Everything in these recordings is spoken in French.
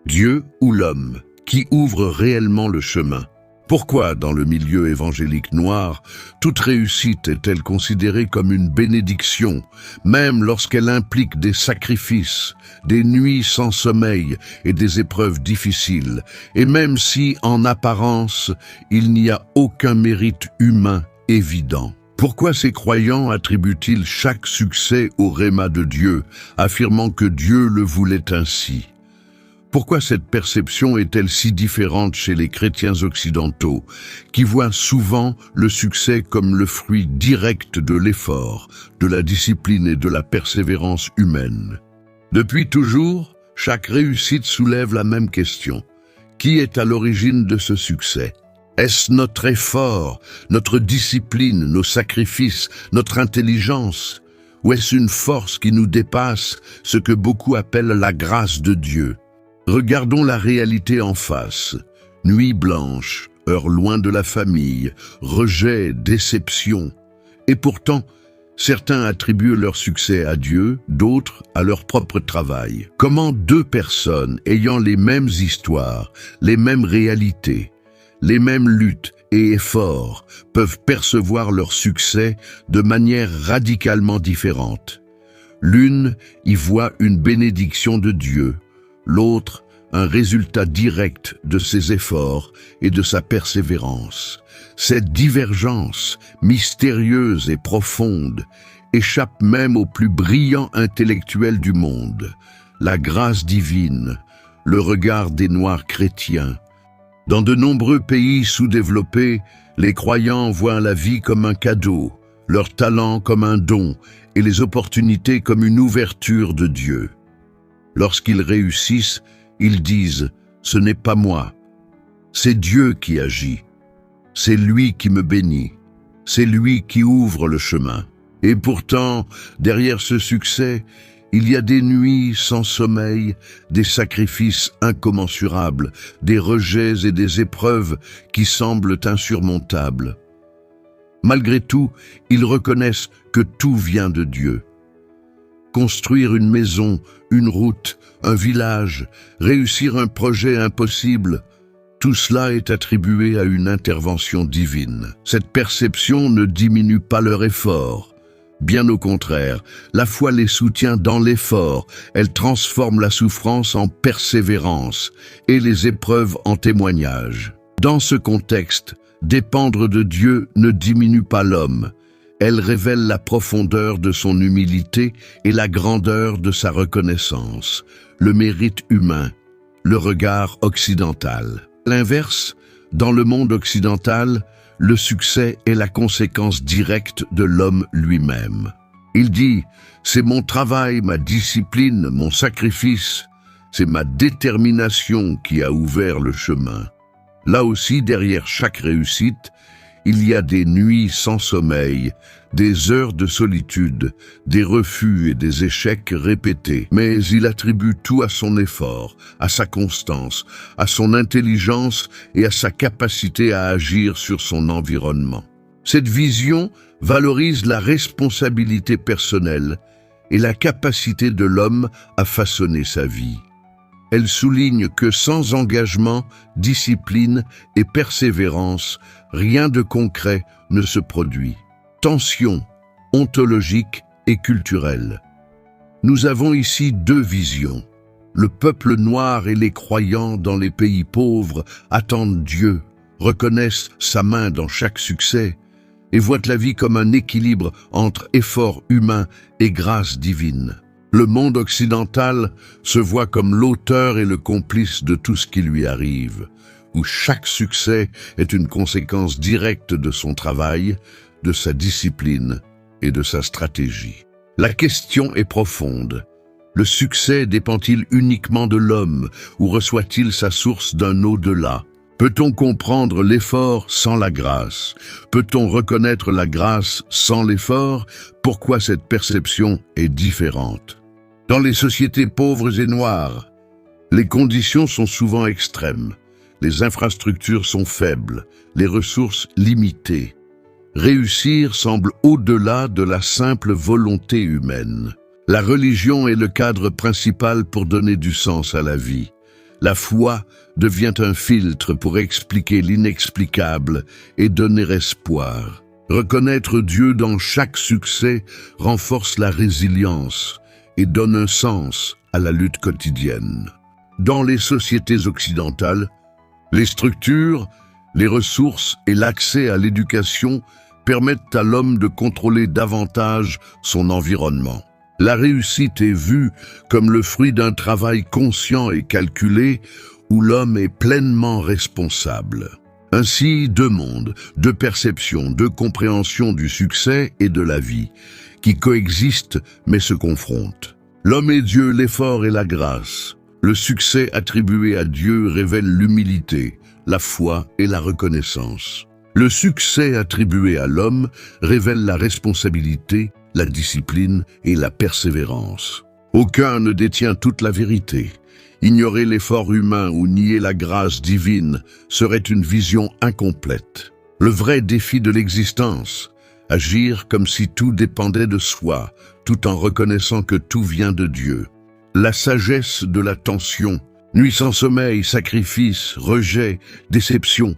Dieu ou l'homme, qui ouvre réellement le chemin? Pourquoi, dans le milieu évangélique noir, toute réussite est-elle considérée comme une bénédiction, même lorsqu'elle implique des sacrifices, des nuits sans sommeil et des épreuves difficiles, et même si, en apparence, il n'y a aucun mérite humain évident? Pourquoi ces croyants attribuent-ils chaque succès au réma de Dieu, affirmant que Dieu le voulait ainsi? Pourquoi cette perception est-elle si différente chez les chrétiens occidentaux, qui voient souvent le succès comme le fruit direct de l'effort, de la discipline et de la persévérance humaine? Depuis toujours, chaque réussite soulève la même question. Qui est à l'origine de ce succès? Est-ce notre effort, notre discipline, nos sacrifices, notre intelligence? Ou est-ce une force qui nous dépasse, ce que beaucoup appellent la grâce de Dieu? Regardons la réalité en face. Nuit blanche, heure loin de la famille, rejet, déception. Et pourtant, certains attribuent leur succès à Dieu, d'autres à leur propre travail. Comment deux personnes ayant les mêmes histoires, les mêmes réalités, les mêmes luttes et efforts peuvent percevoir leur succès de manière radicalement différente? L'une y voit une bénédiction de Dieu, l'autre un résultat direct de ses efforts et de sa persévérance. Cette divergence, mystérieuse et profonde, échappe même aux plus brillants intellectuels du monde. La grâce divine, le regard des Noirs chrétiens. Dans de nombreux pays sous-développés, les croyants voient la vie comme un cadeau, leur talent comme un don et les opportunités comme une ouverture de Dieu. Lorsqu'ils réussissent, ils disent « Ce n'est pas moi, c'est Dieu qui agit, c'est lui qui me bénit, c'est lui qui ouvre le chemin. » Et pourtant, derrière ce succès, il y a des nuits sans sommeil, des sacrifices incommensurables, des rejets et des épreuves qui semblent insurmontables. Malgré tout, ils reconnaissent que tout vient de Dieu. Construire une maison, une route, un village, réussir un projet impossible, tout cela est attribué à une intervention divine. Cette perception ne diminue pas leur effort. Bien au contraire, la foi les soutient dans l'effort, elle transforme la souffrance en persévérance et les épreuves en témoignages. Dans ce contexte, dépendre de Dieu ne diminue pas l'homme. Elle révèle la profondeur de son humilité et la grandeur de sa reconnaissance, le mérite humain, le regard occidental. À l'inverse, dans le monde occidental, le succès est la conséquence directe de l'homme lui-même. Il dit « C'est mon travail, ma discipline, mon sacrifice, c'est ma détermination qui a ouvert le chemin. » Là aussi, derrière chaque réussite, il y a des nuits sans sommeil, des heures de solitude, des refus et des échecs répétés. Mais il attribue tout à son effort, à sa constance, à son intelligence et à sa capacité à agir sur son environnement. Cette vision valorise la responsabilité personnelle et la capacité de l'homme à façonner sa vie. Elle souligne que sans engagement, discipline et persévérance, rien de concret ne se produit. Tension ontologique et culturelle. Nous avons ici deux visions. Le peuple noir et les croyants dans les pays pauvres attendent Dieu, reconnaissent sa main dans chaque succès et voient la vie comme un équilibre entre effort humain et grâce divine. Le monde occidental se voit comme l'auteur et le complice de tout ce qui lui arrive, où chaque succès est une conséquence directe de son travail, de sa discipline et de sa stratégie. La question est profonde. Le succès dépend-il uniquement de l'homme ou reçoit-il sa source d'un au-delà? Peut-on comprendre l'effort sans la grâce? Peut-on reconnaître la grâce sans l'effort? Pourquoi cette perception est différente? Dans les sociétés pauvres et noires, les conditions sont souvent extrêmes. Les infrastructures sont faibles, les ressources limitées. Réussir semble au-delà de la simple volonté humaine. La religion est le cadre principal pour donner du sens à la vie. La foi devient un filtre pour expliquer l'inexplicable et donner espoir. Reconnaître Dieu dans chaque succès renforce la résilience et donne un sens à la lutte quotidienne. Dans les sociétés occidentales, les structures, les ressources et l'accès à l'éducation permettent à l'homme de contrôler davantage son environnement. La réussite est vue comme le fruit d'un travail conscient et calculé où l'homme est pleinement responsable. Ainsi, deux mondes, deux perceptions, deux compréhensions du succès et de la vie, qui coexistent mais se confrontent. L'homme et Dieu, l'effort et la grâce. Le succès attribué à Dieu révèle l'humilité, la foi et la reconnaissance. Le succès attribué à l'homme révèle la responsabilité, la discipline et la persévérance. Aucun ne détient toute la vérité. Ignorer l'effort humain ou nier la grâce divine serait une vision incomplète. Le vrai défi de l'existence, agir comme si tout dépendait de soi, tout en reconnaissant que tout vient de Dieu. La sagesse de la tension, nuit sans sommeil, sacrifice, rejet, déception.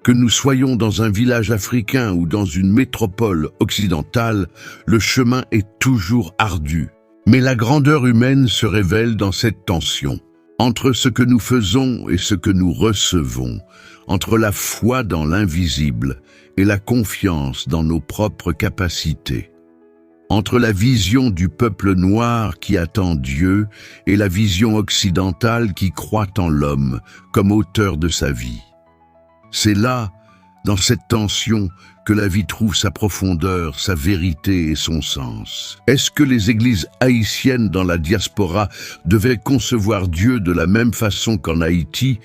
Que nous soyons dans un village africain ou dans une métropole occidentale, le chemin est toujours ardu. Mais la grandeur humaine se révèle dans cette tension, entre ce que nous faisons et ce que nous recevons, entre la foi dans l'invisible et la confiance dans nos propres capacités, entre la vision du peuple noir qui attend Dieu et la vision occidentale qui croit en l'homme comme auteur de sa vie. C'est là, dans cette tension, que la vie trouve sa profondeur, sa vérité et son sens. Est-ce que les églises haïtiennes dans la diaspora devaient concevoir Dieu de la même façon qu'en Haïti,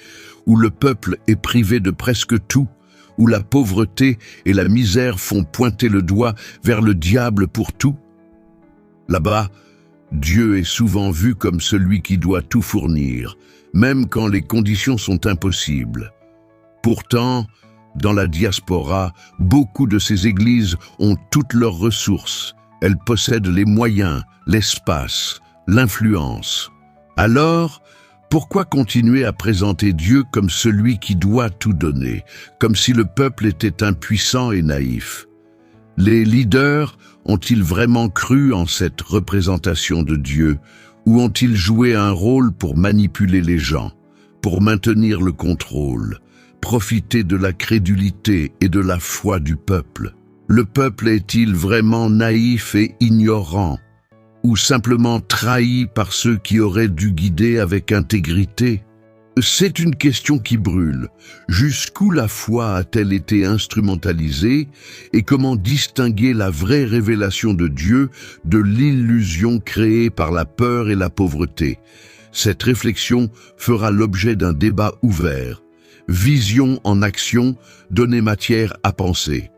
où le peuple est privé de presque tout, où la pauvreté et la misère font pointer le doigt vers le diable pour tout? Là-bas, Dieu est souvent vu comme celui qui doit tout fournir, même quand les conditions sont impossibles. Pourtant, dans la diaspora, beaucoup de ces églises ont toutes leurs ressources. Elles possèdent les moyens, l'espace, l'influence. Alors, pourquoi continuer à présenter Dieu comme celui qui doit tout donner, comme si le peuple était impuissant et naïf? Les leaders ont-ils vraiment cru en cette représentation de Dieu, ou ont-ils joué un rôle pour manipuler les gens, pour maintenir le contrôle? Profiter de la crédulité et de la foi du peuple. Le peuple est-il vraiment naïf et ignorant, ou simplement trahi par ceux qui auraient dû guider avec intégrité? C'est une question qui brûle. Jusqu'où la foi a-t-elle été instrumentalisée et comment distinguer la vraie révélation de Dieu de l'illusion créée par la peur et la pauvreté? Cette réflexion fera l'objet d'un débat ouvert. Vision en action, donner matière à penser.